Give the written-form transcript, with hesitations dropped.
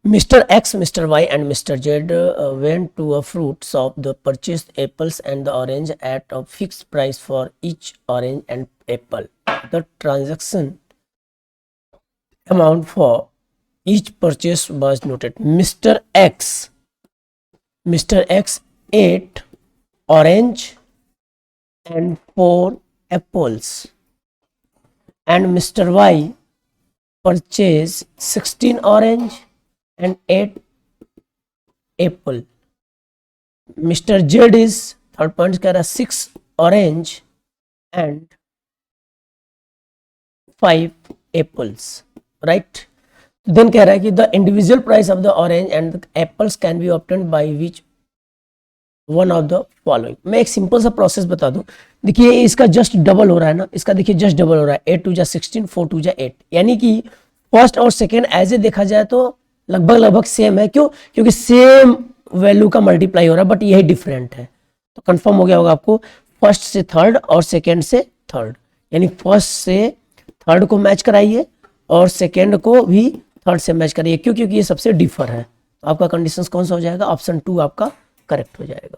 Mr. X, Mr. Y and Mr. Z went to a fruit shop. They purchased apples and the orange at a fixed price for each orange and apple. The transaction amount for each purchase was noted. Mr. X ate orange and 4 apples, and Mr. Y purchased 16 orange and 8 apple. Mr. Z is third point कह रहा 6 orange and 5 apples, right? Then कह रहा है कि the individual price of the orange and the apples can be obtained by which one of the following. मैं एक simple सा process बता दूं. देखिए इसका जस्ट डबल हो रहा है ना, इसका देखिए जस्ट डबल हो रहा है. 8 2 जा 16, 4 2 जा 8, यानी कि फर्स्ट और सेकेंड एज ए देखा जाए तो लगभग सेम है. क्यों? क्योंकि सेम वैल्यू का मल्टीप्लाई हो रहा है, बट यही डिफरेंट है. तो कंफर्म हो गया होगा आपको. फर्स्ट से थर्ड और सेकेंड से थर्ड, यानी फर्स्ट से थर्ड को मैच कराइए और सेकेंड को भी थर्ड से मैच करिए. क्यों? क्योंकि ये सबसे डिफर है. तो आपका कंडीशन कौन सा हो जाएगा? ऑप्शन 2 आपका करेक्ट हो जाएगा.